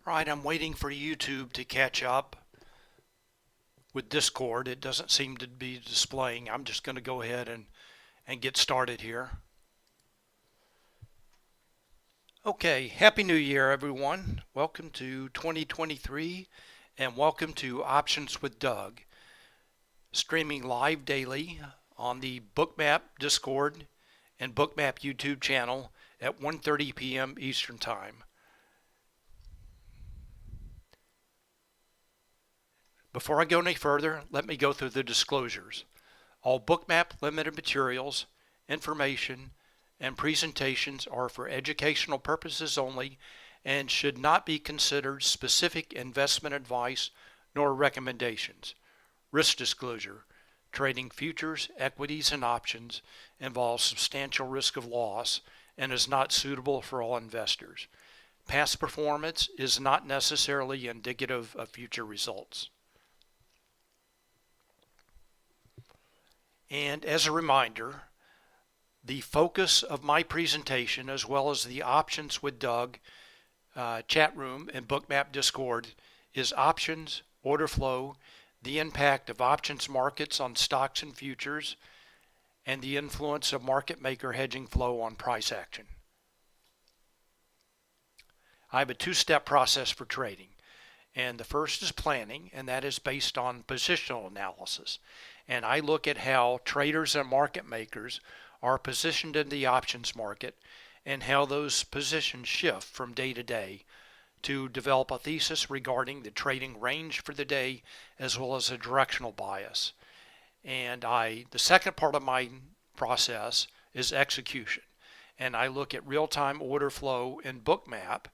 Right, I'm waiting for YouTube to catch up with Discord. It doesn't seem to be displaying. I'm just going to go ahead and get started here. Okay, Happy New Year, everyone. Welcome to 2023 and welcome to Options with Doug, streaming live daily on the Bookmap Discord and Bookmap YouTube channel at 1:30 p.m. Eastern Time. Before I go any further, let me go through the disclosures. All Bookmap Limited materials, information, and presentations are for educational purposes only and should not be considered specific investment advice nor recommendations. Risk disclosure. Trading futures, equities, and options involves substantial risk of loss and is not suitable for all investors. Past performance is not necessarily indicative of future results. And as a reminder, the focus of my presentation, as well as the Options with Doug chat room and Bookmap Discord, is options, order flow, the impact of options markets on stocks and futures, and the influence of market maker hedging flow on price action. I have a two-step process for trading. And the first is planning, and that is based on positional analysis. And I look at how traders and market makers are positioned in the options market and how those positions shift from day to day to develop a thesis regarding the trading range for the day as well as a directional bias. And the second part of my process is execution. And I look at real-time order flow in Bookmap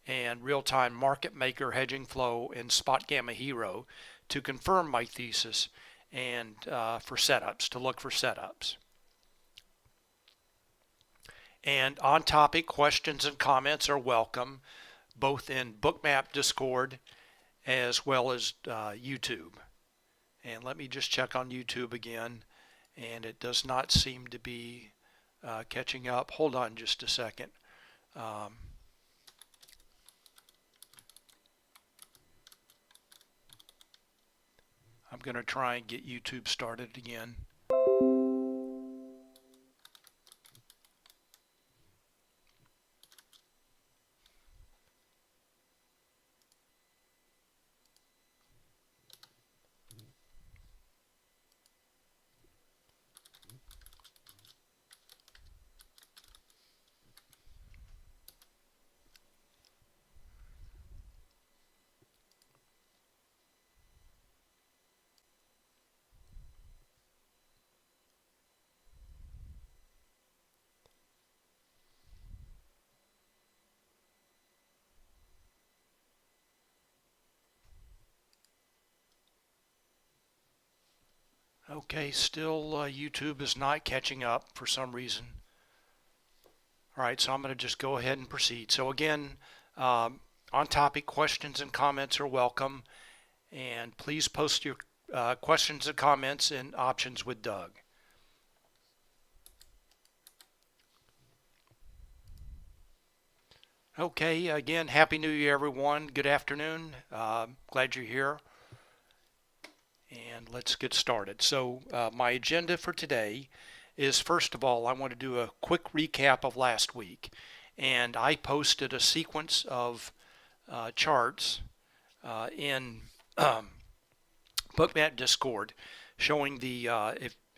and real-time market maker hedging flow in Spotgamma Hero to confirm my thesis and for setups, to look for setups. And on topic questions and comments are welcome, both in Bookmap Discord as well as YouTube. And let me just check on YouTube again, and it does not seem to be catching up. Hold on just a second. I'm going to try and get YouTube started again. Okay, still YouTube is not catching up for some reason. All right, so I'm going to just go ahead and proceed. So again, on topic questions and comments are welcome, and please post your questions and comments in Options with Doug. Okay, again, Happy New Year, everyone. Good afternoon. Glad you're here. And let's get started. So my agenda for today is, first of all, I want to do a quick recap of last week. And I posted a sequence of charts in Bookmap Discord showing the,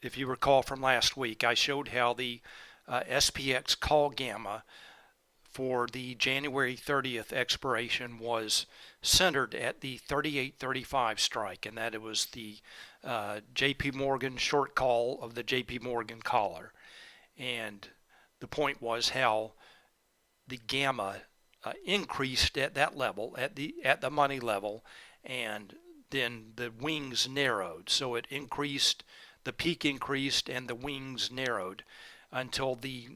if you recall from last week, I showed how the SPX call gamma for the January 30th expiration was centered at the 38.35 strike, and that it was the JP Morgan short call of the JP Morgan collar. And the point was how the gamma increased at that level, at the money level, and then the wings narrowed. So it increased, the peak increased and the wings narrowed until the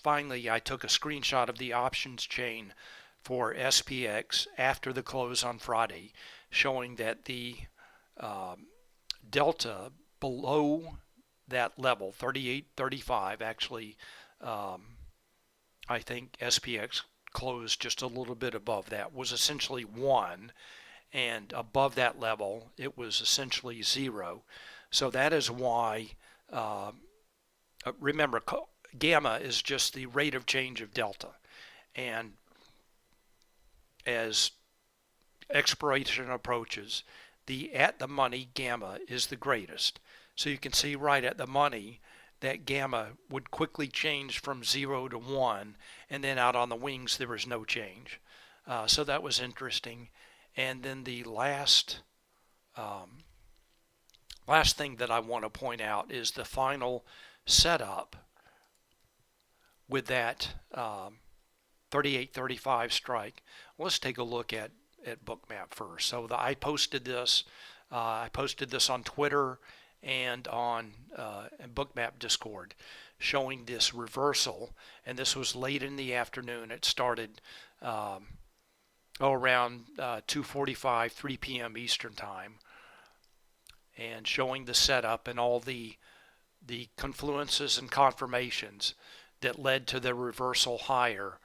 finally I took a screenshot of the options chain for SPX after the close on Friday, showing that the delta below that level, 38.35, actually I think SPX closed just a little bit above that, was essentially 1, and above that level it was essentially 0. So that is why, remember, gamma is just the rate of change of delta, and as expiration approaches, the at the money gamma is the greatest. So you can see right at the money that gamma would quickly change from 0 to 1, and then out on the wings there was no change. So that was interesting. And then the last thing that I want to point out is the final setup with that 38.35 strike. Let's take a look at Bookmap first. So I posted this. I posted this on Twitter and on Bookmap Discord, showing this reversal. And this was late in the afternoon. It started around 2:45, 3 p.m. Eastern Time, and showing the setup and all the confluences and confirmations that led to the reversal higher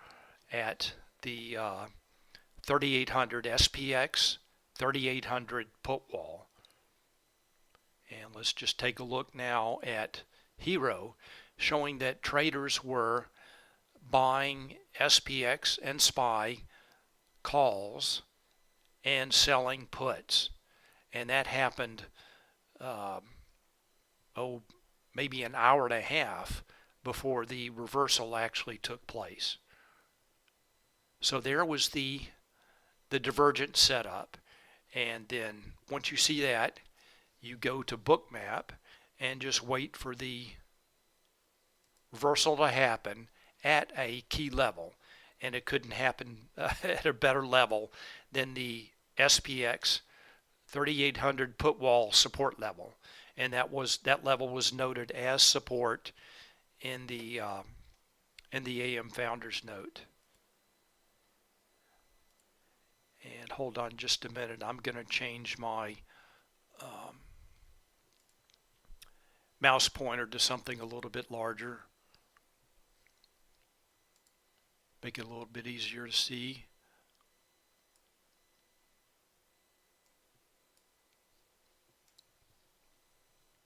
at the 3800 SPX 3800 put wall. And let's just take a look now at Hero, showing that traders were buying SPX and SPY calls and selling puts, and that happened maybe an hour and a half before the reversal actually took place. So there was the divergent setup, and then once you see that, you go to Bookmap and just wait for the reversal to happen at a key level, and it couldn't happen at a better level than the SPX 3800 put wall support level, and that level was noted as support in the AM Founders Note. And hold on just a minute, I'm going to change my mouse pointer to something a little bit larger, make it a little bit easier to see.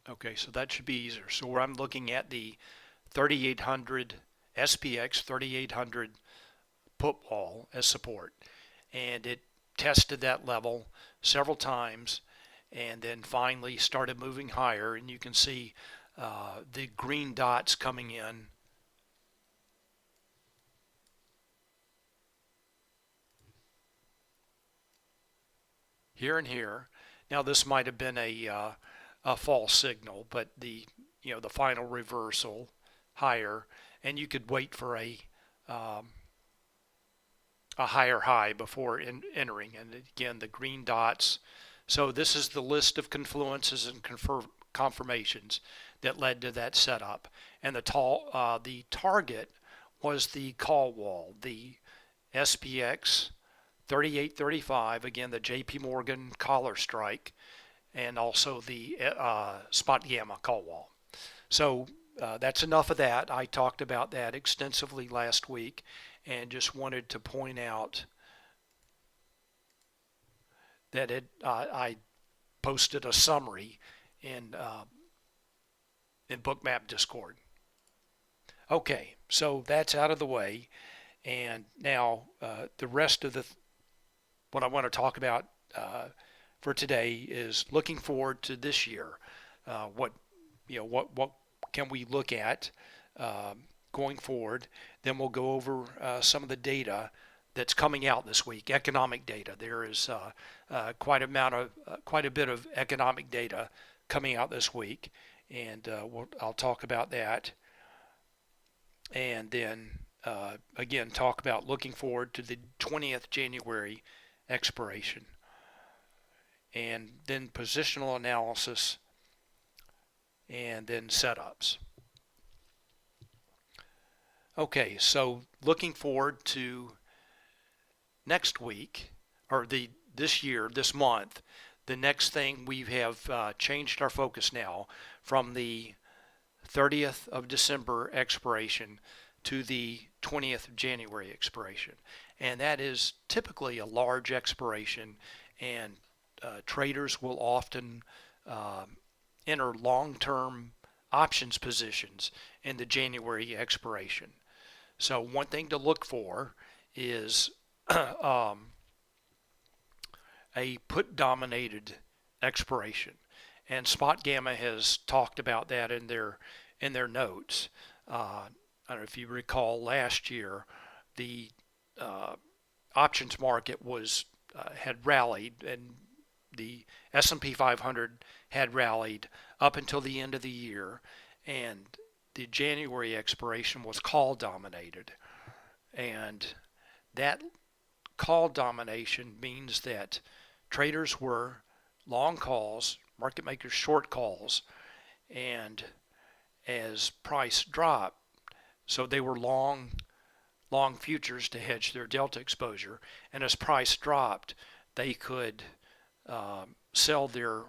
Okay, so that should be easier. So where I'm looking at the 3800 SPX 3800 put wall as support, and it tested that level several times and then finally started moving higher, and you can see the green dots coming in here and here. Now this might have been a false signal, but the final reversal higher, and you could wait for a higher high before entering. And again, the green dots. So this is the list of confluences and confirmations that led to that setup. And the target was the call wall, the SPX 3835, again the JP Morgan collar strike, and also the Spotgamma call wall. So that's enough of that. I talked about that extensively last week, and just wanted to point out that I posted a summary in Bookmap Discord. Okay, so that's out of the way, and now the rest of what I want to talk about for today is looking forward to this year. What can we look at going forward? Then we'll go over some of the data that's coming out this week, economic data. There is quite a bit of economic data coming out this week, and I'll talk about that, and then again talk about looking forward to the 20th January expiration, and then positional analysis, and then setups. Okay, so looking forward to next week, or this month, the next thing, we have changed our focus now from the 30th of December expiration to the 20th of January expiration. and that is typically a large expiration, and traders will often enter long-term options positions in the January expiration. So one thing to look for is a put-dominated expiration, and Spotgamma has talked about that in their notes. I don't know if you recall last year, the options market had rallied, and the S&P 500 had rallied up until the end of the year, and the January expiration was call dominated, and that call domination means that traders were long calls, market makers short calls, and as price dropped, so they were long futures to hedge their delta exposure, and as price dropped, they could sell their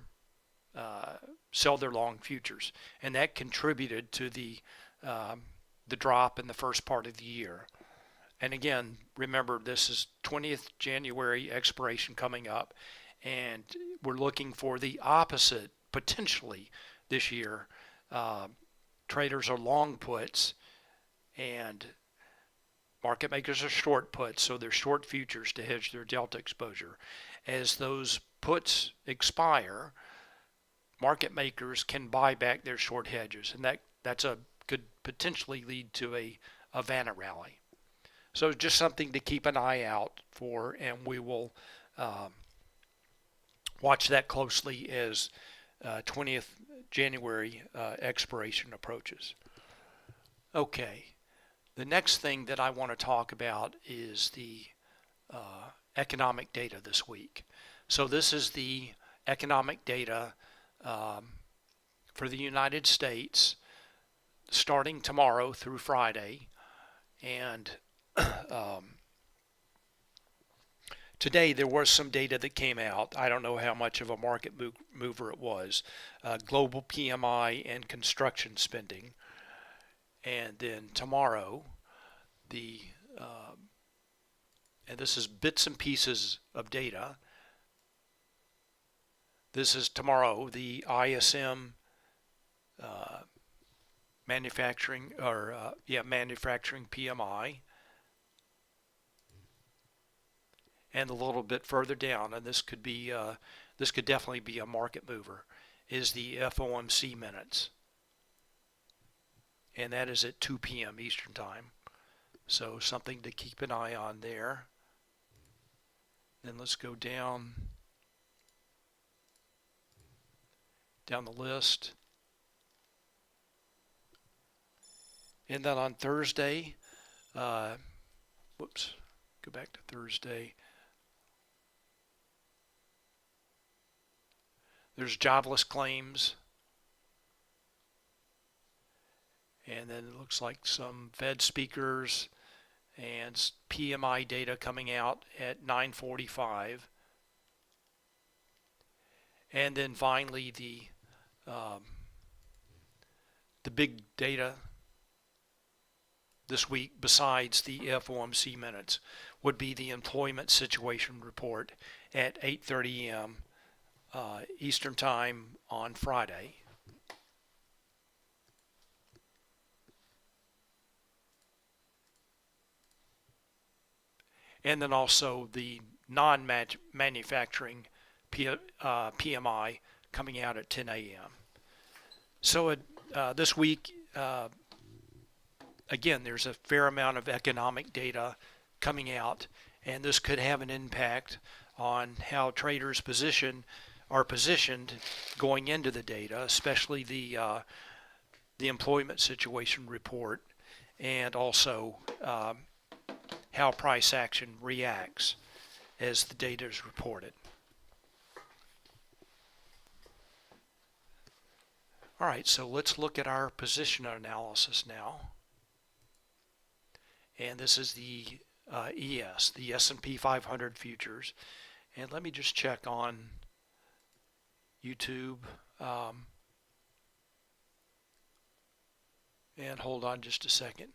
long futures, and that contributed to the drop in the first part of the year. And again, remember, this is 20th January expiration coming up, and we're looking for the opposite potentially this year. Traders are long puts, and market makers are short puts, so they're short futures to hedge their delta exposure. As those puts expire, market makers can buy back their short hedges, and that could potentially lead to a Vanna rally. So just something to keep an eye out for, and we will watch that closely as 20th January expiration approaches. Okay, the next thing that I want to talk about is the economic data this week. So this is the economic data for the United States starting tomorrow through Friday, and today there was some data that came out. I don't know how much of a market mover it was. Global PMI and construction spending. And then tomorrow, and this is bits and pieces of data. This is tomorrow, the ISM manufacturing PMI. And a little bit further down, and this could definitely be a market mover, is the FOMC minutes, and that is at 2 p.m. Eastern Time. So something to keep an eye on there. Then let's go down the list. And then on Thursday, go back to Thursday. There's jobless claims, and then it looks like some Fed speakers and PMI data coming out at 9:45, and then finally the big data this week, besides the FOMC minutes, would be the employment situation report at 8:30 a.m. Eastern Time on Friday. And then also the non-manufacturing PMI coming out at 10 a.m. So this week, again, there's a fair amount of economic data coming out, and this could have an impact on how traders are positioned going into the data, especially the employment situation report, and also how price action reacts as the data is reported. All right, so let's look at our position analysis now. And this is the ES, the S&P 500 futures. And let me just check on YouTube. And hold on just a second.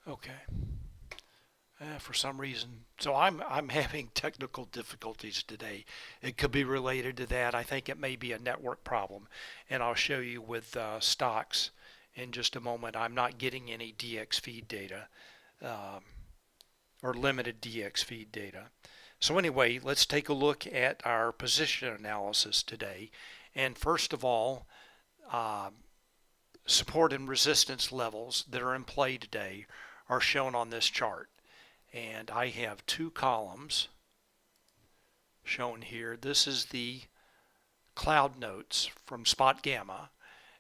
Okay. For some reason, so I'm having technical difficulties today. It could be related to that. I think it may be a network problem, and I'll show you with stocks in just a moment. I'm not getting any DX feed data um, or limited DX feed data. So anyway, let's take a look at our position analysis today. And first of all, uh, support and resistance levels that are in play today are shown on this chart. And I have two columns shown here. This is the cloud notes from Spotgamma,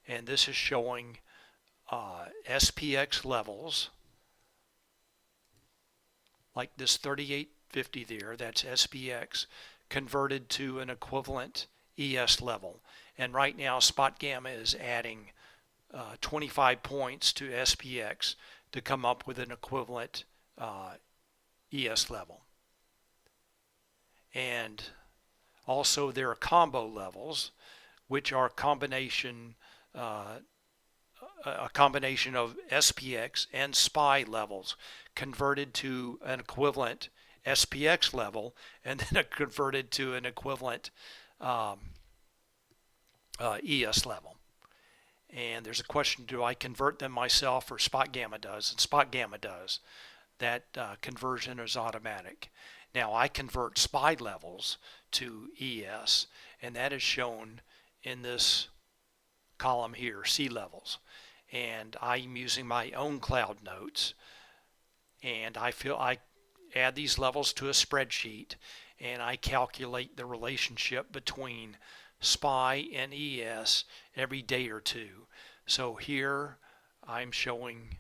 and this is showing SPX levels like this 3850 there. That's SPX converted to an equivalent ES level. And right now Spotgamma is adding 25 points to SPX to come up with an equivalent ES level. And also there are combo levels, which are a combination of SPX and SPY levels converted to an equivalent SPX level, and then converted to an equivalent ES level. And there's a question, do I convert them myself or Spotgamma does? And Spotgamma does. That conversion is automatic. Now I convert SPY levels to ES, and that is shown in this column here, C levels. And I'm using my own cloud notes, and I add these levels to a spreadsheet, and I calculate the relationship between SPY and ES every day or two. So here I'm showing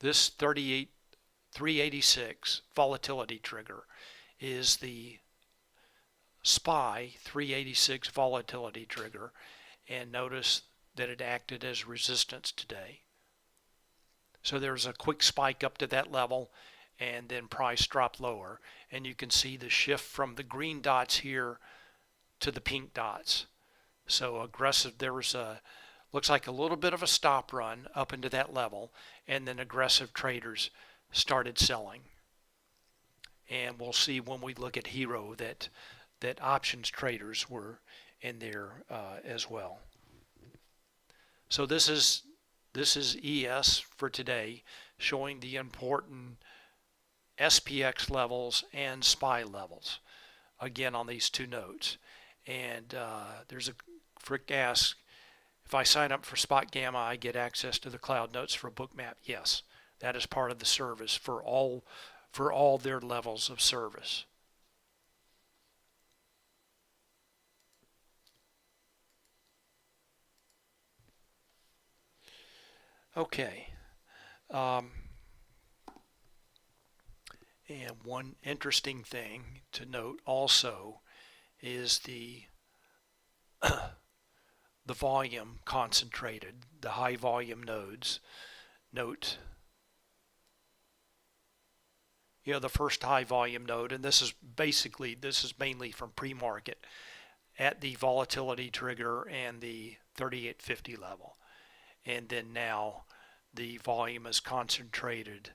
this 386 volatility trigger is the SPY 386 volatility trigger, and notice that it acted as resistance today. So there's a quick spike up to that level, and then price dropped lower, and you can see the shift from the green dots here to the pink dots. So aggressive, there was a looks like a little bit of a stop run up into that level, and then aggressive traders started selling. And we'll see when we look at Hero that options traders were in there as well. So this is ES for today, showing the important SPX levels and SPY levels again on these two notes. And there's a Frick asks, if I sign up for Spotgamma, I get access to the cloud notes for Bookmap. Yes, that is part of the service for all their levels of service. Okay. And one interesting thing to note also is the the volume concentrated, the high volume nodes. Note, the first high volume node, and this is mainly from pre-market at the volatility trigger and the 3850 level. And then now the volume is concentrated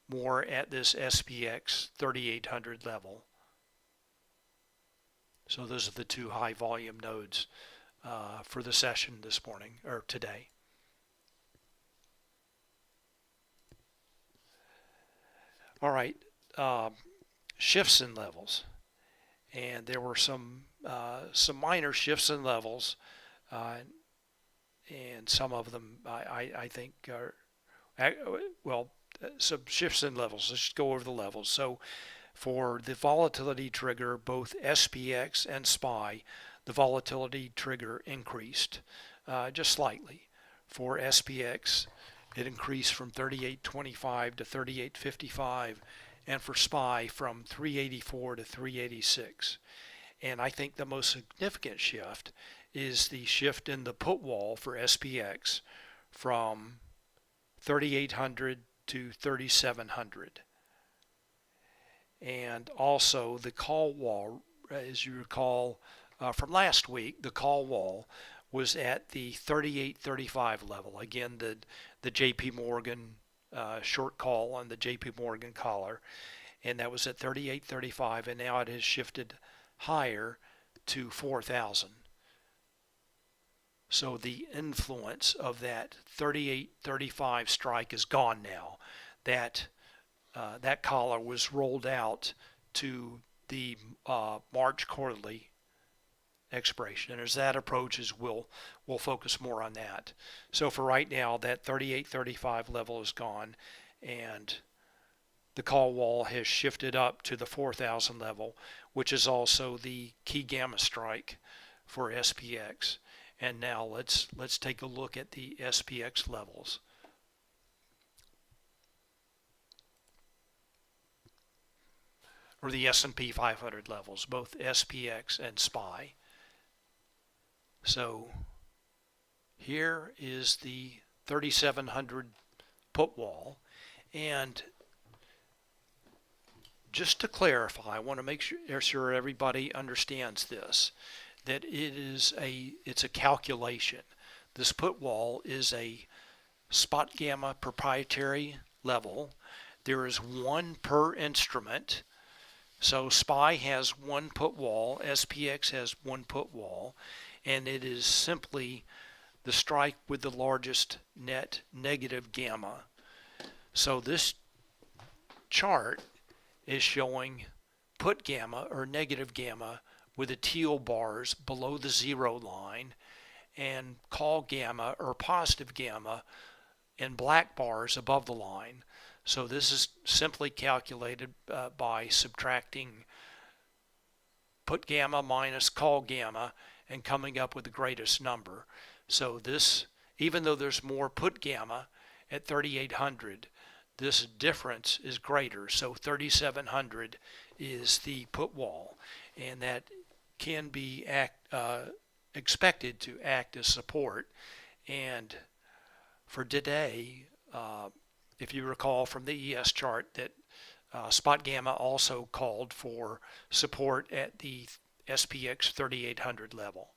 more at this SPX 3800 level. So those are the two high volume nodes for the session this morning, or today. All right, shifts in levels. And there were some minor shifts in levels, and some of them I think are, some shifts in levels. Let's just go over the levels. So for the volatility trigger, both SPX and SPY, the volatility trigger increased just slightly. For SPX, it increased from 38.25 to 38.55, and for SPY from 384 to 386. And I think the most significant shift is the shift in the put wall for SPX from 3,800 to 3,700. And also the call wall, as you recall from last week, the call wall was at the 38.35 level. Again, the JP Morgan short call on the JP Morgan collar, and that was at 38.35, and now it has shifted higher to 4,000. So the influence of that 38.35 strike is gone now. That collar was rolled out to the March quarterly expiration, and as that approaches, we'll focus more on that. So for right now, that 38.35 level is gone, and the call wall has shifted up to the 4,000 level, which is also the key gamma strike for SPX. And now let's take a look at the SPX levels. Or the S&P 500 levels, both SPX and SPY. So here is the 3,700 put wall, and just to clarify, I want to make sure everybody understands this, that it's a calculation. This put wall is a Spotgamma proprietary level. There is one per instrument. So SPY has one put wall, SPX has one put wall, and it is simply the strike with the largest net negative gamma. So this chart is showing put gamma or negative gamma with the teal bars below the zero line, and call gamma or positive gamma in black bars above the line. So this is simply calculated by subtracting put gamma minus call gamma and coming up with the greatest number. So this, even though there's more put gamma at 3,800, this difference is greater. So 3,700 is the put wall, and that can be expected to act as support. And for today, if you recall from the ES chart, that Spotgamma also called for support at the SPX 3,800 level.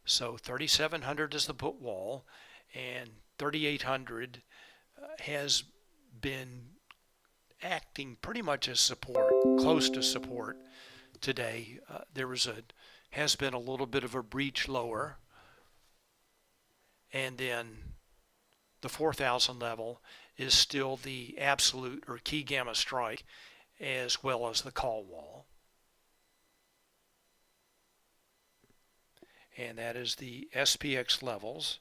So 3,700 is the put wall, and 3,800 has been acting pretty much as support, close to support today. Has been a little bit of a breach lower, and then the 4,000 level is still the absolute or key gamma strike, as well as the call wall. And that is the SPX levels.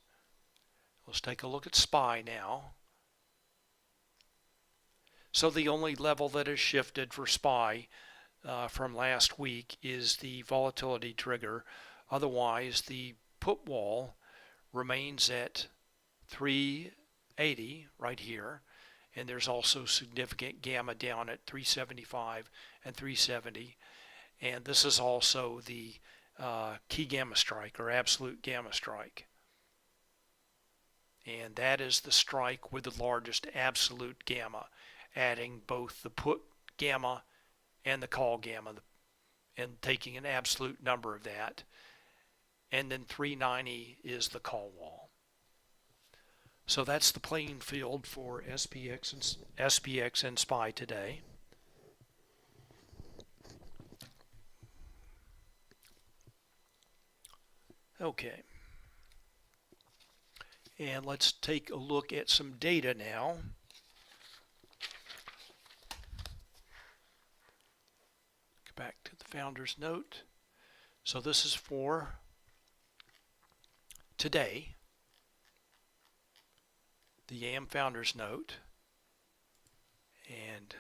Let's take a look at SPY now. So the only level that has shifted for SPY from last week is the volatility trigger. Otherwise, the put wall remains at 380 right here, and there's also significant gamma down at 375 and 370, and this is also the key gamma strike or absolute gamma strike, and that is the strike with the largest absolute gamma, adding both the put gamma and the call gamma and taking an absolute number of that, and then 390 is the call wall. So that's the playing field for SPX and SPY today. Okay. And let's take a look at some data now. Go back to the founder's note. So this is for today, the AM founder's note, and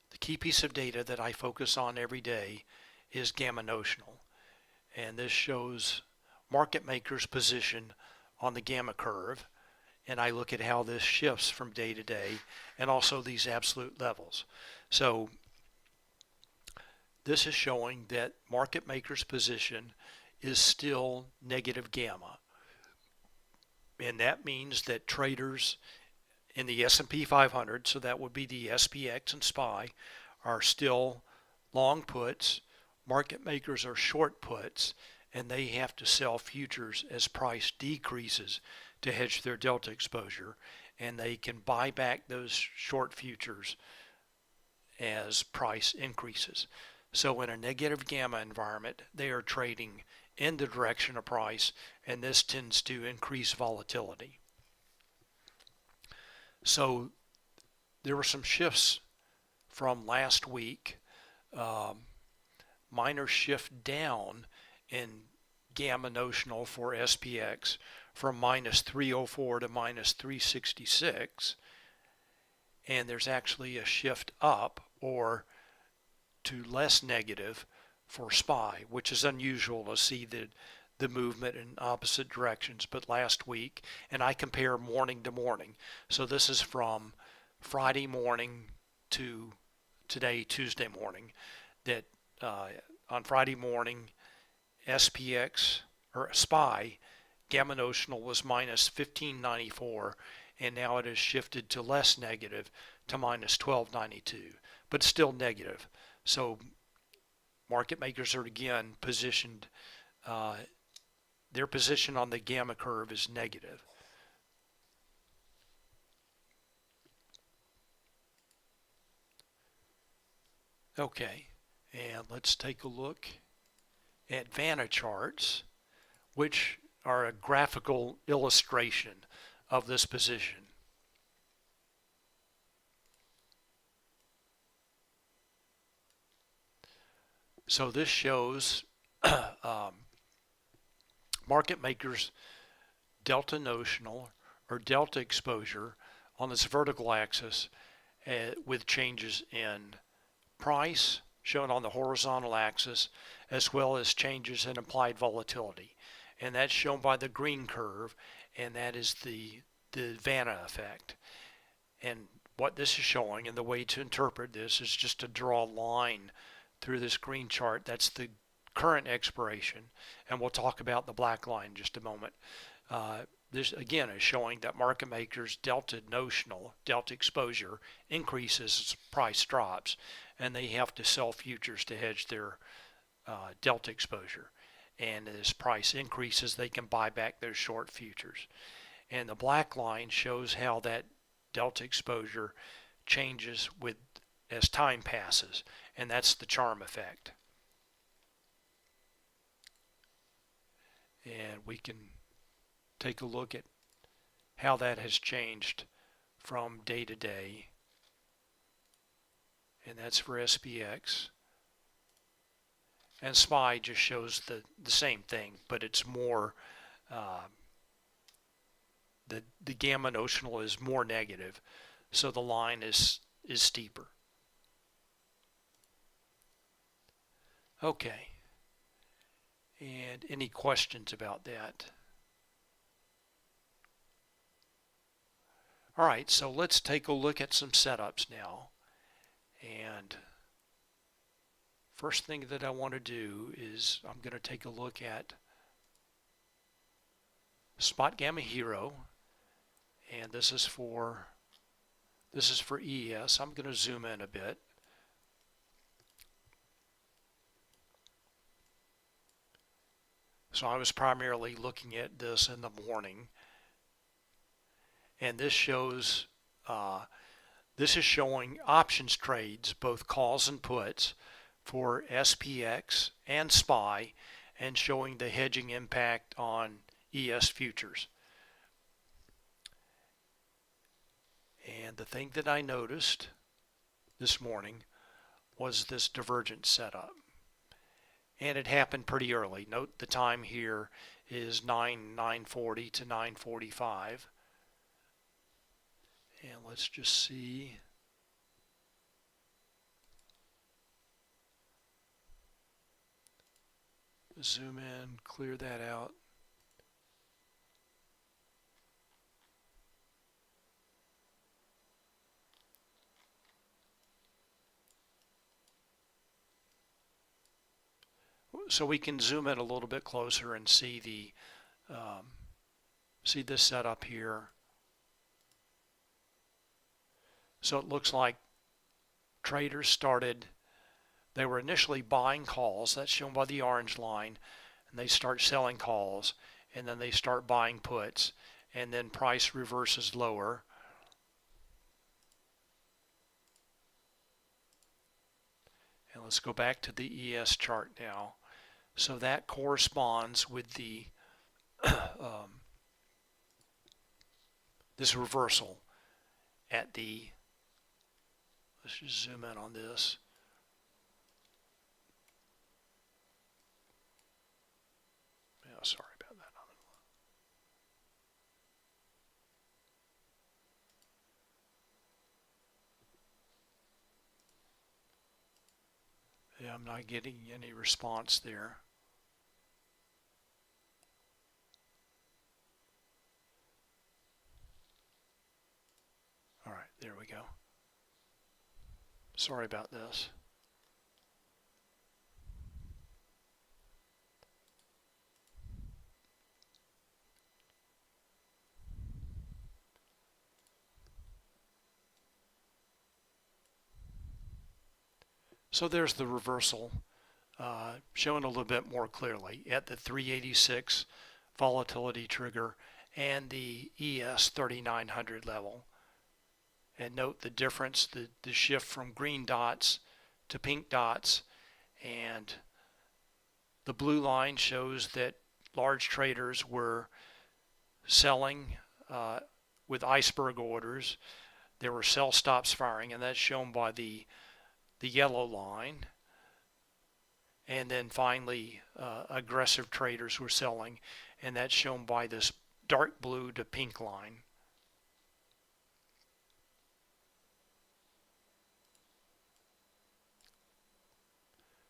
the key piece of data that I focus on every day is gamma notional, and this shows market makers' position on the gamma curve, and I look at how this shifts from day to day, and also these absolute levels. So this is showing that market makers' position is still negative gamma, and that means that traders in the S&P 500, so that would be the SPX and SPY, are still long puts, market makers are short puts, and they have to sell futures as price decreases to hedge their delta exposure, and they can buy back those short futures as price increases. So in a negative gamma environment, they are trading in the direction of price, and this tends to increase volatility. So there were some shifts from last week. Minor shift down in gamma notional for SPX from minus 304 to minus 366, and there's actually a shift up or to less negative for SPY, which is unusual to see the movement in opposite directions. But last week, and I compare morning to morning, so this is from Friday morning to today, Tuesday morning, that on Friday morning, SPX or SPY gamma notional was minus 1594, and now it has shifted to less negative to minus 1292, but still negative. So market makers are again positioned, their position on the gamma curve is negative. Okay, and let's take a look at Vanna charts, which are a graphical illustration of this position. So this shows market makers delta notional or delta exposure on this vertical axis with changes in price shown on the horizontal axis, as well as changes in implied volatility, and that's shown by the green curve, and that is the Vanna effect. And what this is showing, and the way to interpret this, is just to draw a line through this green chart. That's the current expiration, and we'll talk about the black line in just a moment. This again is showing that market makers delta notional, delta exposure increases as price drops, and they have to sell futures to hedge their delta exposure. And as price increases, they can buy back those short futures. And the black line shows how that delta exposure changes with as time passes, and that's the charm effect. And we can take a look at how that has changed from day to day, and that's for SPX. And SPY just shows the same thing, but it's more, the gamma notional is more negative, so the line is steeper. Okay, and any questions about that? All right, so let's take a look at some setups now. And first thing that I want to do is I'm going to take a look at Spotgamma Hero, and this is for ES. I'm going to zoom in a bit. So I was primarily looking at this in the morning, and this shows this is showing options trades, both calls and puts, for SPX and SPY, and showing the hedging impact on ES futures. And the thing that I noticed this morning was this divergence setup. And it happened pretty early. Note the time here is 9:40 to 9:45. And let's just see. Zoom in, clear that out. So we can zoom in a little bit closer and see see this setup here. So it looks like traders started, they were initially buying calls, that's shown by the orange line, and they start selling calls, and then they start buying puts, and then price reverses lower. And let's go back to the ES chart now. So that corresponds with the this reversal at the, let's just zoom in on this. Yeah, sorry about that. Yeah, I'm not getting any response there. All right, there we go. Sorry about this. So there's the reversal, showing a little bit more clearly at the 386 volatility trigger and the ES 3900 level. And note the difference, the shift from green dots to pink dots, and the blue line shows that large traders were selling with iceberg orders. There were sell stops firing, and that's shown by the yellow line. And then finally, aggressive traders were selling, and that's shown by this dark blue to pink line.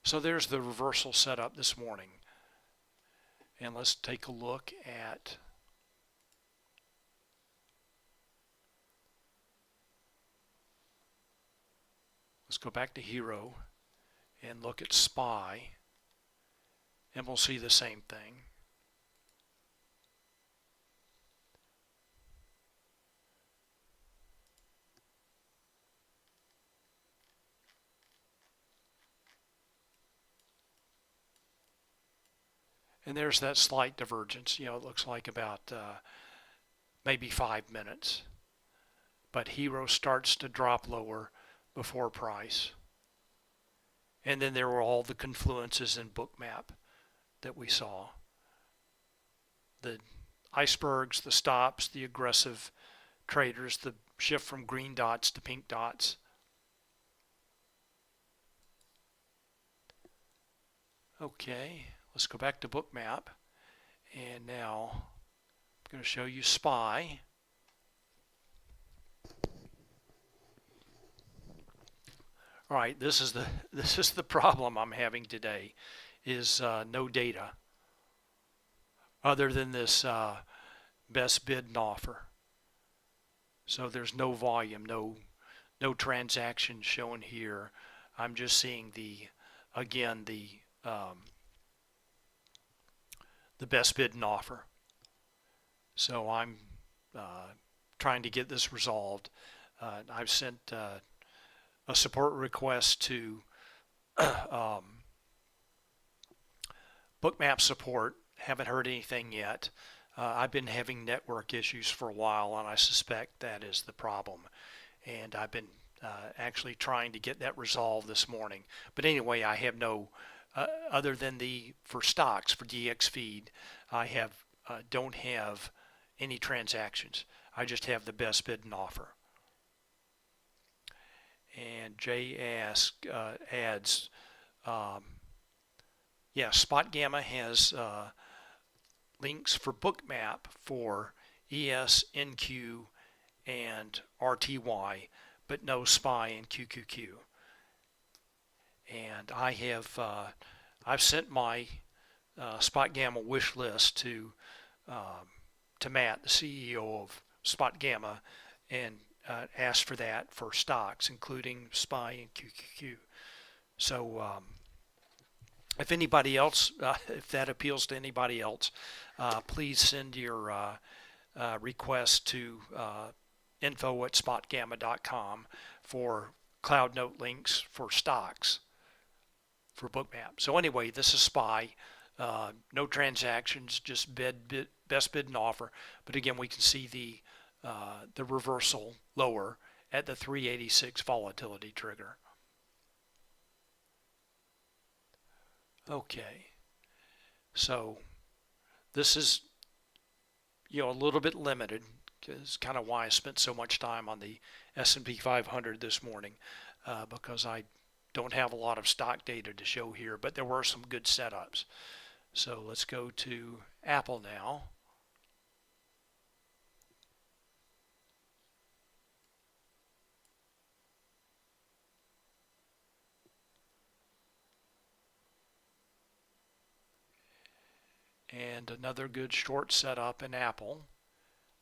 So there's the reversal setup this morning. And let's take a look at let's go back to Hero and look at SPY, and we'll see the same thing. And there's that slight divergence. You know, it looks like about maybe 5 minutes. But Hero starts to drop lower before price. And then there were all the confluences in Bookmap that we saw. The icebergs, the stops, the aggressive traders, the shift from green dots to pink dots. Okay, let's go back to Bookmap. And now I'm going to show you SPY. All right, this is the problem I'm having today, is no data other than this best bid and offer. So there's no volume, no transactions shown here. I'm just seeing the best bid and offer. So I'm trying to get this resolved. I've sent a support request to Bookmap support. Haven't heard anything yet. I've been having network issues for a while, and I suspect that is the problem. And I've been actually trying to get that resolved this morning. But anyway, I have no, other than for stocks, for DX feed, I don't have any transactions. I just have the best bid and offer. And Jay adds, yeah, Spotgamma has links for Bookmap for ES, NQ, and RTY, but no SPY and QQQ. And I've sent my Spotgamma wish list to Matt, the CEO of Spotgamma, and asked for that for stocks, including SPY and QQQ. So if anybody else, if that appeals to anybody else, please send your request to info@spotgamma.com for cloud note links for stocks for Bookmap. So anyway, this is SPY. No transactions, just best bid and offer. But again, we can see the reversal lower at the 386 volatility trigger. Okay, so this is a little bit limited, is kind of why I spent so much time on the S&P 500 this morning, because I don't have a lot of stock data to show here, but there were some good setups. So let's go to Apple now. And another good short setup in Apple.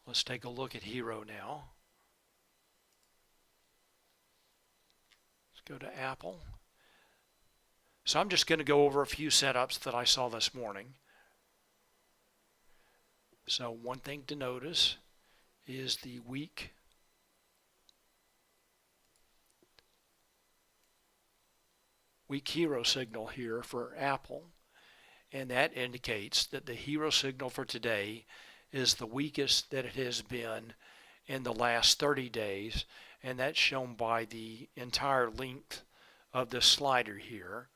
Let's take a look at Hero now. Let's go to Apple. So I'm just going to go over a few setups that I saw this morning. So one thing to notice is the weak hero signal here for Apple, and that indicates that the hero signal for today is the weakest that it has been in the last 30 days, and that's shown by the entire length of this slider here,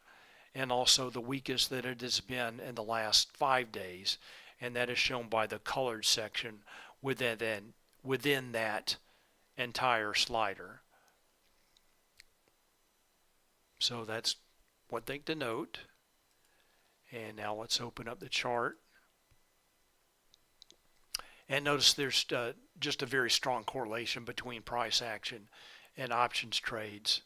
and also the weakest that it has been in the last 5 days, and that is shown by the colored section within that entire slider. So that's one thing to note. And now let's open up the chart. And notice there's just a very strong correlation between price action and options trades.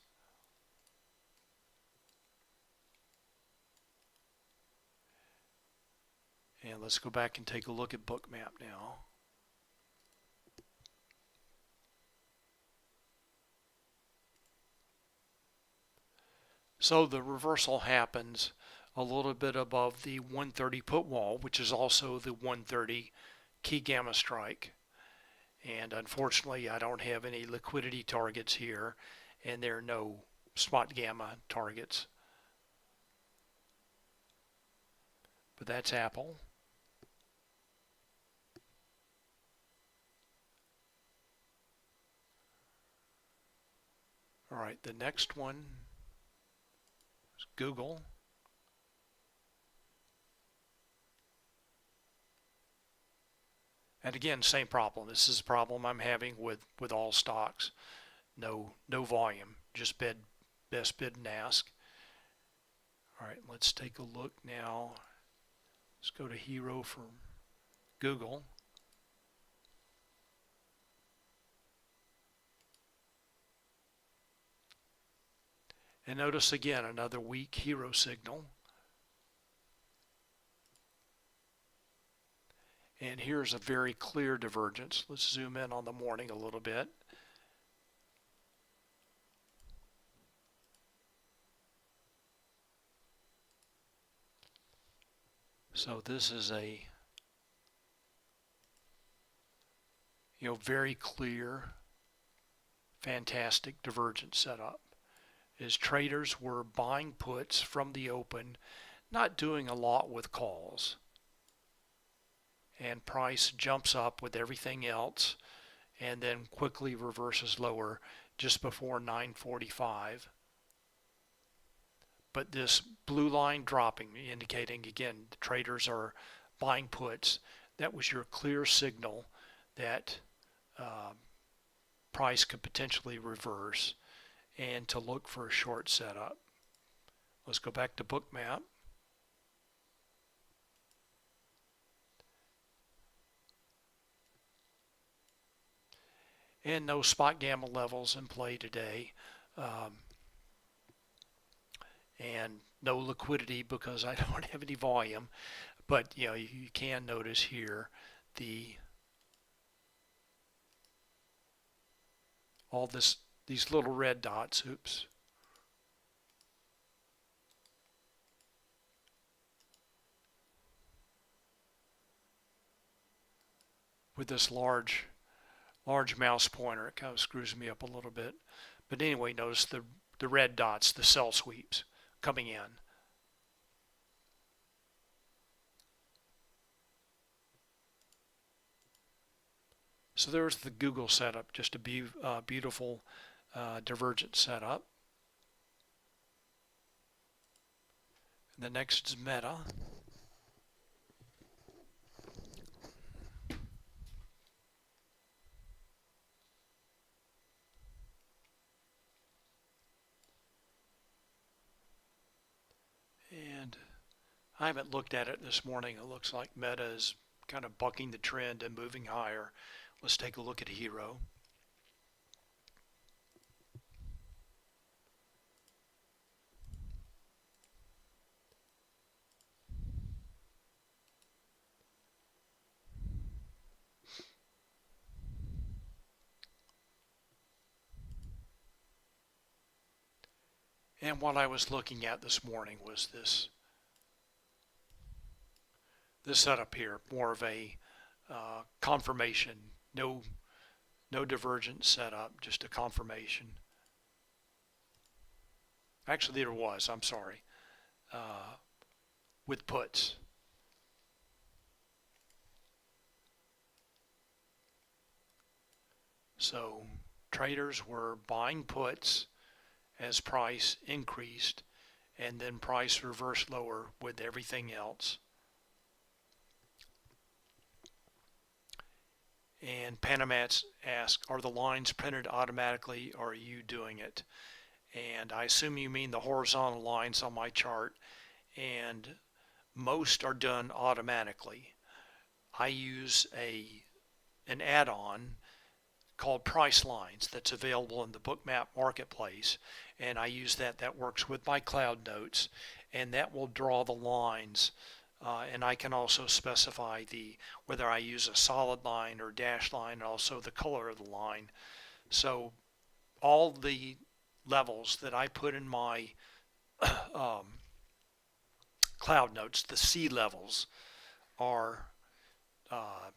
And let's go back and take a look at Bookmap now. So the reversal happens a little bit above the 130 put wall, which is also the 130 key gamma strike. And unfortunately, I don't have any liquidity targets here, and there are no Spotgamma targets. But that's Apple. All right, the next one is Google. And again, same problem. This is a problem I'm having with all stocks. No volume, just best bid and ask. All right, let's take a look now. Let's go to Hero from Google. And notice again another weak hero signal. And here's a very clear divergence. Let's zoom in on the morning a little bit. So this is a very clear, fantastic divergence setup. As traders were buying puts from the open, not doing a lot with calls. And price jumps up with everything else and then quickly reverses lower just before 9:45. But this blue line dropping, indicating again the traders are buying puts, that was your clear signal that price could potentially reverse and to look for a short setup. Let's go back to Bookmap. And no Spotgamma levels in play today. And no liquidity because I don't have any volume. But you can notice here these little red dots. Oops. With this large mouse pointer, it kind of screws me up a little bit. But anyway, notice the red dots, the sell sweeps coming in. So there's the Google setup, just a beautiful divergent setup. And the next is Meta. And I haven't looked at it this morning. It looks like Meta is kind of bucking the trend and moving higher. Let's take a look at Hero. And what I was looking at this morning was this setup here, more of a confirmation, no divergent setup, just a confirmation. Actually, there was, I'm sorry, with puts. So traders were buying puts as price increased, and then price reversed lower with everything else. And Panamats ask, are the lines printed automatically, or are you doing it? And I assume you mean the horizontal lines on my chart, and most are done automatically. I use an add-on called Price Lines that's available in the Bookmap Marketplace, and I use that. That works with my cloud notes, and that will draw the lines. And I can also specify whether I use a solid line or dashed line, and also the color of the line. So all the levels that I put in my cloud notes, the C levels, are I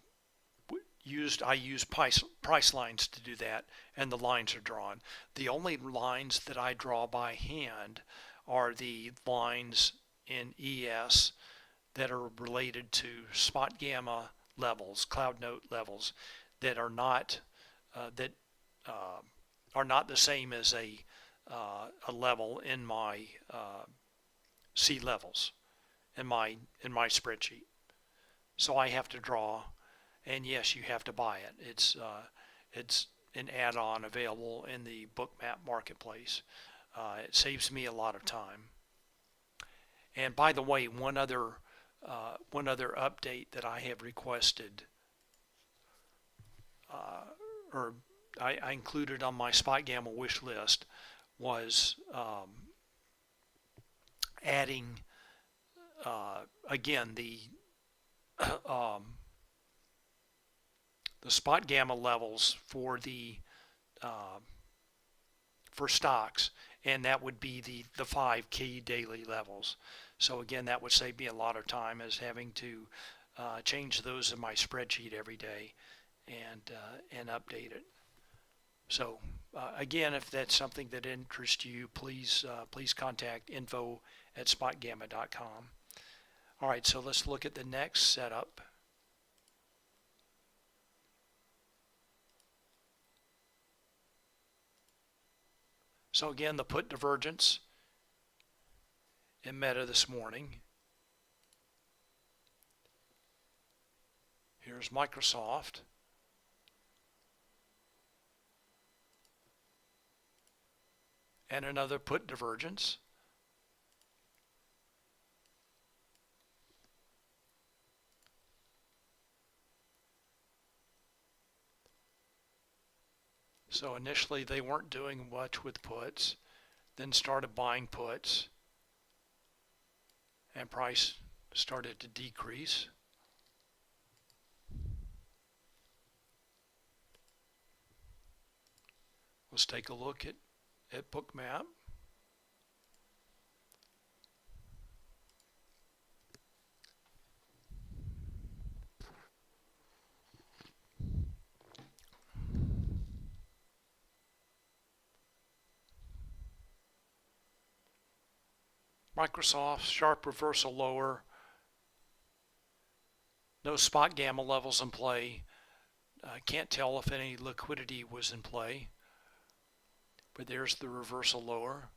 use price lines to do that, and the lines are drawn. The only lines that I draw by hand are the lines in ES that are related to Spotgamma levels, cloud note levels, that are not the same as a level in my C levels in my spreadsheet. So I have to draw, and yes, you have to buy it. It's an add-on available in the Bookmap Marketplace. It saves me a lot of time. And by the way, one other update that I have requested, or I included on my Spotgamma wish list, was adding again the Spotgamma levels for for stocks, and that would be the 5 key daily levels. So again, that would save me a lot of time as having to change those in my spreadsheet every day and update it. So again, if that's something that interests you, please contact info@spotgamma.com. All right, so let's look at the next setup. So again, the put divergence in Meta this morning. Here's Microsoft. And another put divergence. So initially they weren't doing much with puts, then started buying puts, and price started to decrease. Let's take a look at Bookmap. Microsoft, sharp reversal lower. No Spotgamma levels in play. I can't tell if any liquidity was in play, but there's the reversal lower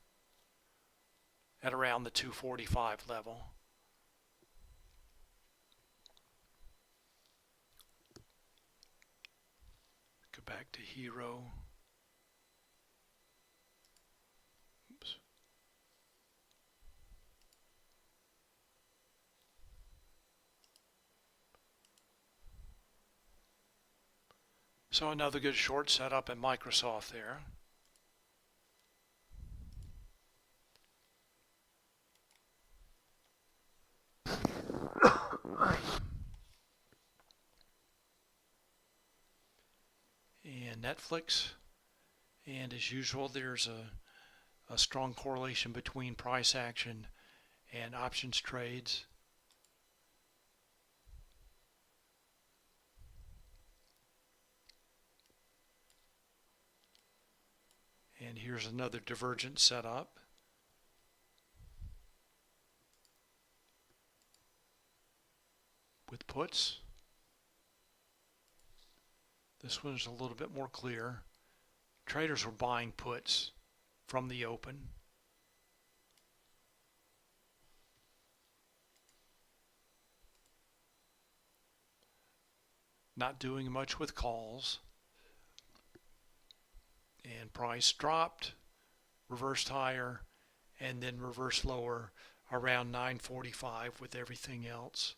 at around the 245 level. Go back to Hero. Oops. So another good short setup in Microsoft there. And Netflix, and as usual there's a strong correlation between price action and options trades. And here's another divergent setup. With puts. This one's a little bit more clear. Traders were buying puts from the open. Not doing much with calls. And price dropped, reversed higher, and then reversed lower around 945 with everything else.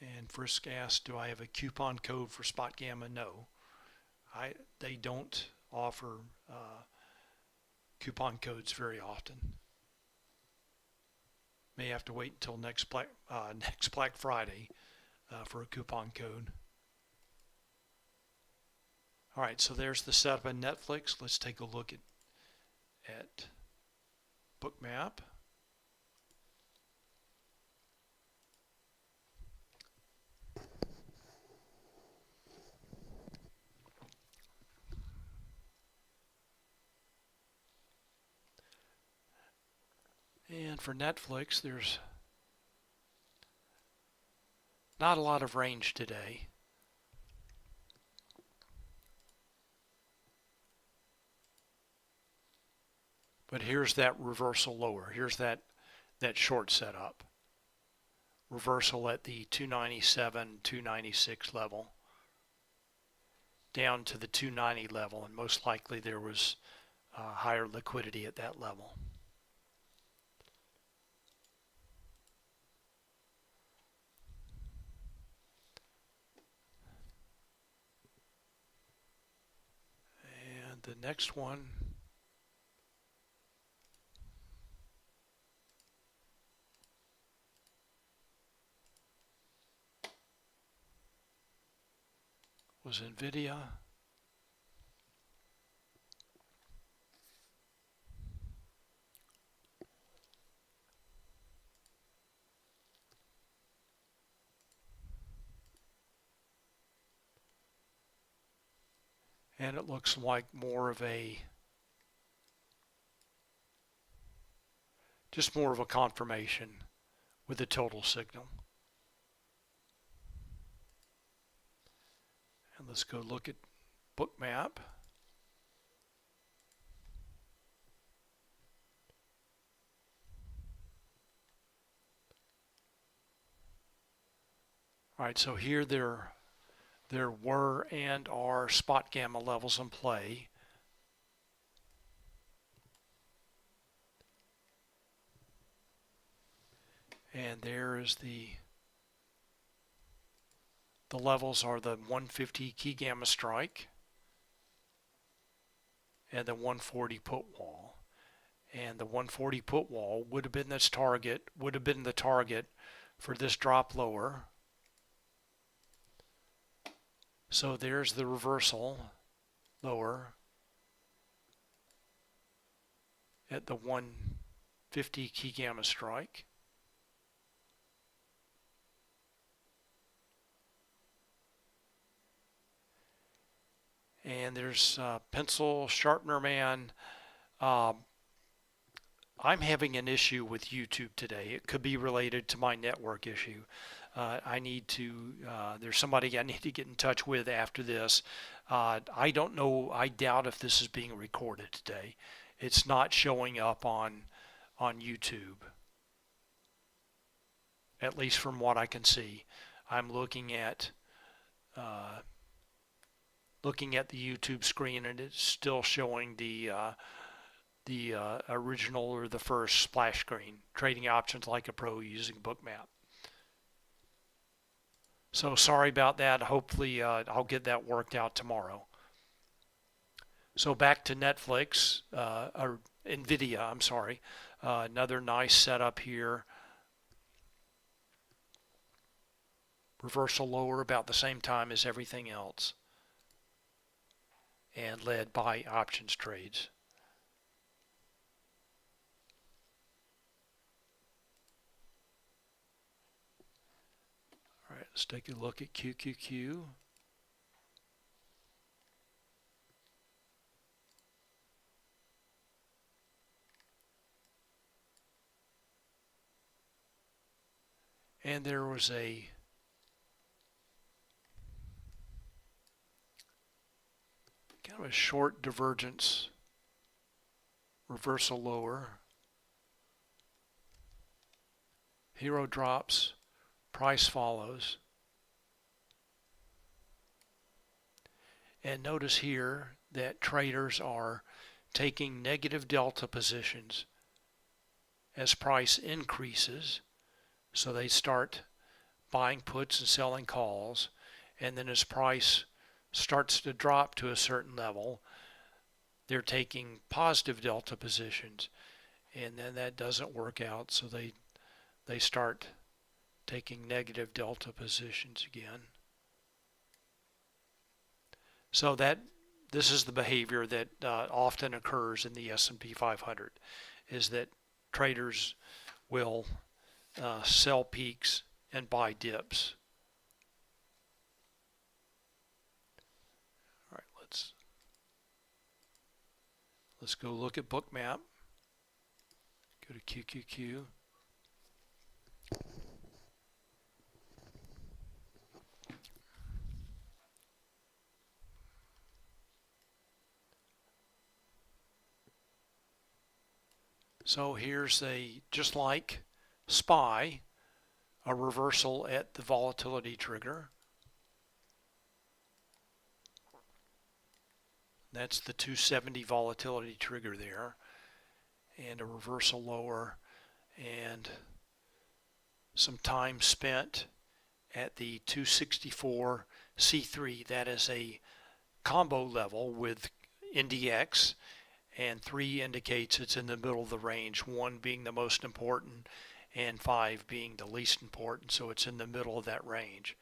And Frisk asked, do I have a coupon code for Spotgamma? No. They don't offer coupon codes very often. May have to wait until next Black Friday for a coupon code. All right, so there's the setup in Netflix. Let's take a look at Bookmap. And for Netflix, there's not a lot of range today. But here's that reversal lower. Here's that short setup. Reversal at the 297, 296 level. Down to the 290 level, and most likely there was higher liquidity at that level. And the next one was NVIDIA. And it looks like more of just more of a confirmation with the total signal. And let's go look at Bookmap. All right, so here there were and are Spotgamma levels in play. And there is the levels are the 150 key gamma strike and the 140 put wall. And the 140 put wall would have been the target for this drop lower. So there's the reversal lower at the 150 key gamma strike. And there's Pencil Sharpener Man. I'm having an issue with YouTube today. It could be related to my network issue. I need to, there's somebody I need to get in touch with after this. I don't know, I doubt if this is being recorded today. It's not showing up on YouTube, at least from what I can see. I'm looking at the YouTube screen, and it's still showing the original or the first splash screen, trading options like a pro using Bookmap. So sorry about that. Hopefully I'll get that worked out tomorrow. So back to Netflix, or NVIDIA, I'm sorry. Another nice setup here. Reversal lower about the same time as everything else, and led by options trades. All right, let's take a look at QQQ. And there was a kind of a short divergence, reversal lower. Hero drops, price follows. And notice here that traders are taking negative delta positions as price increases. So they start buying puts and selling calls. And then as price starts to drop to a certain level, they're taking positive delta positions. And then that doesn't work out, so they start taking negative delta positions again. So this is the behavior that often occurs in the S&P 500, is that traders will sell peaks and buy dips. All right, let's go look at Bookmap. Go to QQQ. So here's just like SPY, a reversal at the volatility trigger. That's the 270 volatility trigger there, and a reversal lower, and some time spent at the 264 C3. That is a combo level with NDX, and 3 indicates it's in the middle of the range, 1 being the most important and 5 being the least important, so it's in the middle of that range.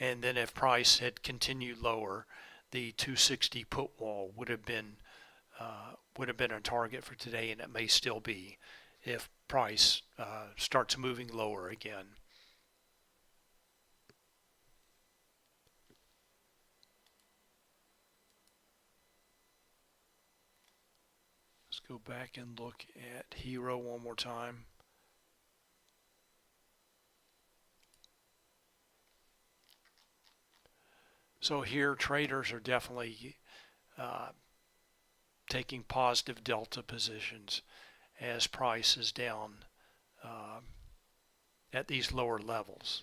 And then if price had continued lower, the 260 put wall would have been a target for today, and it may still be if price starts moving lower again. Let's go back and look at Hero one more time. So here traders are definitely taking positive delta positions as price is down at these lower levels.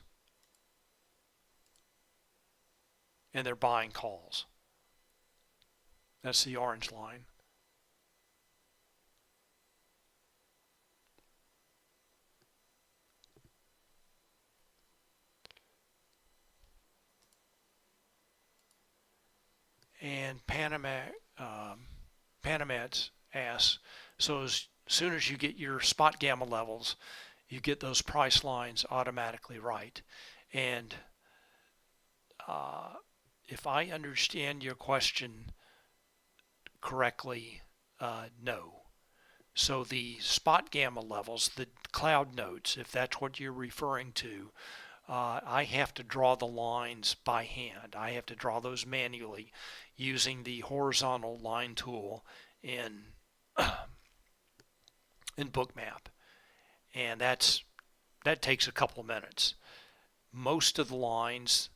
And they're buying calls. That's the orange line. And Panameds asks, so as soon as you get your Spotgamma levels, you get those price lines automatically right. And if I understand your question correctly, no. So the Spotgamma levels, the cloud notes, if that's what you're referring to, I have to draw the lines by hand. I have to draw those manually using the horizontal line tool in Bookmap. And that's that takes a couple of minutes. Most of the lines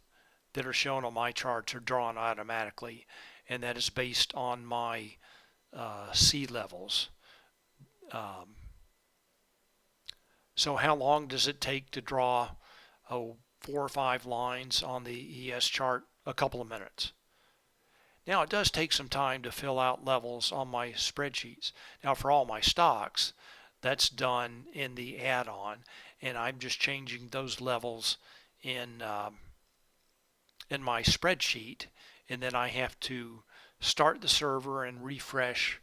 that are shown on my charts are drawn automatically, and that is based on my sea levels. So how long does it take to draw 4 or 5 lines on the ES chart? A couple of minutes. Now it does take some time to fill out levels on my spreadsheets. Now for all my stocks, that's done in the add-on, and I'm just changing those levels in my spreadsheet, and then I have to start the server and refresh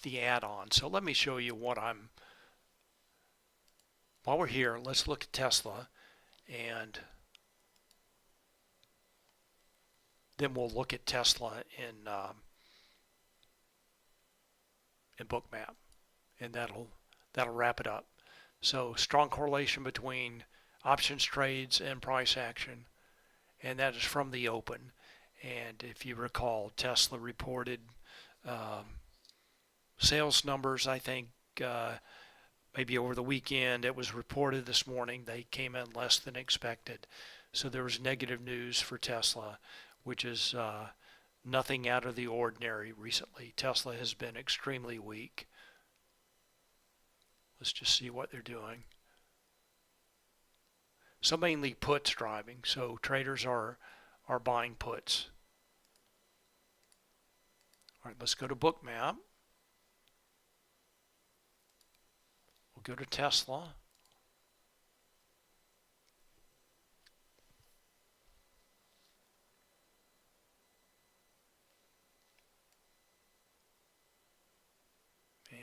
the add-on. So let me show you what I'm. While we're here, let's look at Tesla, and then we'll look at Tesla in Bookmap, and that'll wrap it up. So strong correlation between options trades and price action, and that is from the open. And if you recall, Tesla reported sales numbers, I think maybe over the weekend. It was reported this morning they came in less than expected. So there was negative news for Tesla, which is nothing out of the ordinary recently. Tesla has been extremely weak. Let's just see what they're doing. So mainly puts driving. So traders are buying puts. All right, let's go to Bookmap. We'll go to Tesla.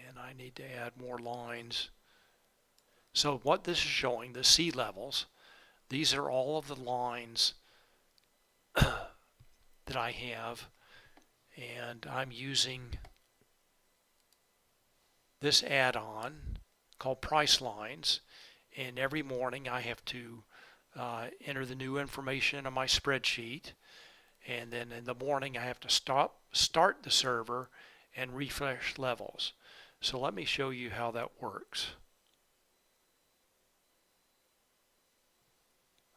And I need to add more lines. So what this is showing, the sea levels, these are all of the lines that I have, and I'm using this add-on called Price Lines, and every morning I have to enter the new information on my spreadsheet, and then in the morning I have to start the server and refresh levels. So let me show you how that works.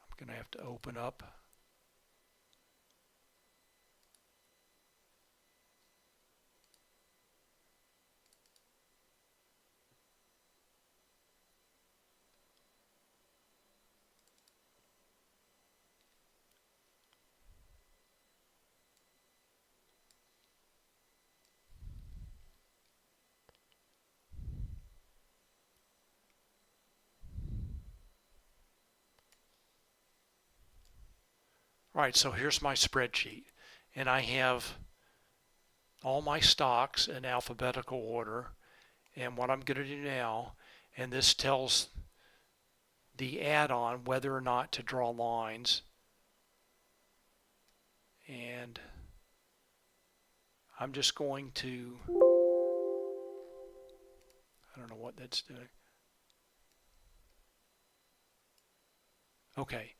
I'm going to have to open up Right, so here's my spreadsheet, and I have all my stocks in alphabetical order, and what I'm going to do now, and this tells the add-on whether or not to draw lines, and I'm just going to, I don't know what that's doing. Okay.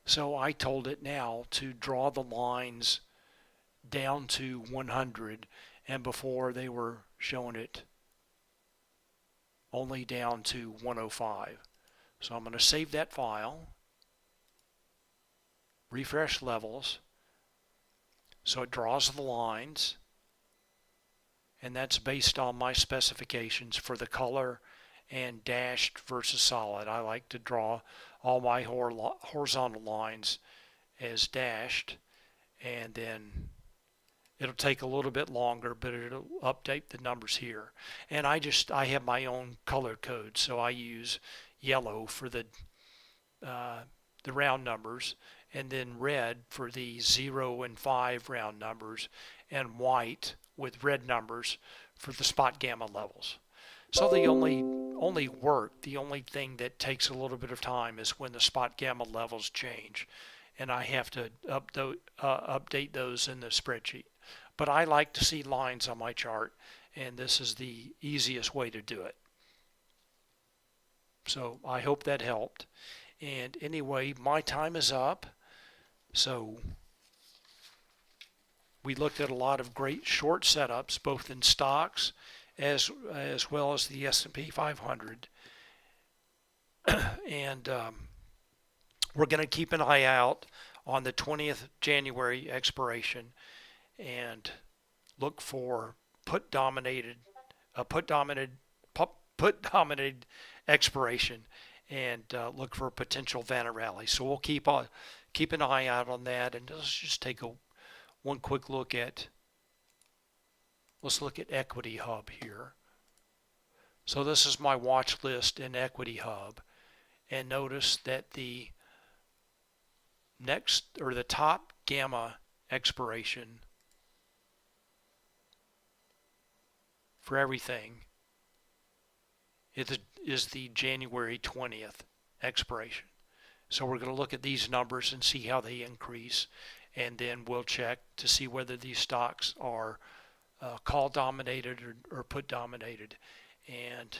So I told it now to draw the lines down to 100, and before they were showing it only down to 105. So I'm going to save that file, refresh levels, so it draws the lines, and that's based on my specifications for the color and dashed versus solid. I like to draw all my horizontal lines as dashed, and then it'll take a little bit longer, but it'll update the numbers here. And I have my own color code, so I use yellow for the round numbers, and then red for the 0 and 5 round numbers, and white with red numbers for the Spotgamma levels. So the only thing that takes a little bit of time is when the Spotgamma levels change, and I have to update those in the spreadsheet. But I like to see lines on my chart, and this is the easiest way to do it. So I hope that helped. And anyway, my time is up. So we looked at a lot of great short setups, both in stocks as well as the S&P 500. And we're going to keep an eye out on the 20th January expiration and look for put dominated put dominated expiration, and look for a potential Vanna rally. So we'll keep an eye out on that. And let's just take one quick look at Equity Hub here. So this is my watch list in Equity Hub, and notice that the top gamma expiration for everything is the January 20th expiration. So we're going to look at these numbers and see how they increase, and then we'll check to see whether these stocks are call dominated or put dominated. And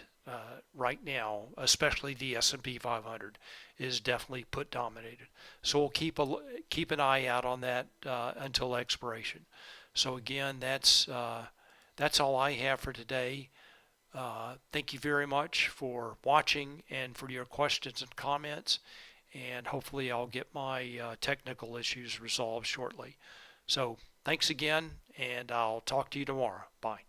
right now, especially the S&P 500 is definitely put dominated. So we'll keep an eye out on that until expiration. So again, that's all I have for today. Thank you very much for watching and for your questions and comments. And hopefully I'll get my technical issues resolved shortly. So thanks again, and I'll talk to you tomorrow. Bye.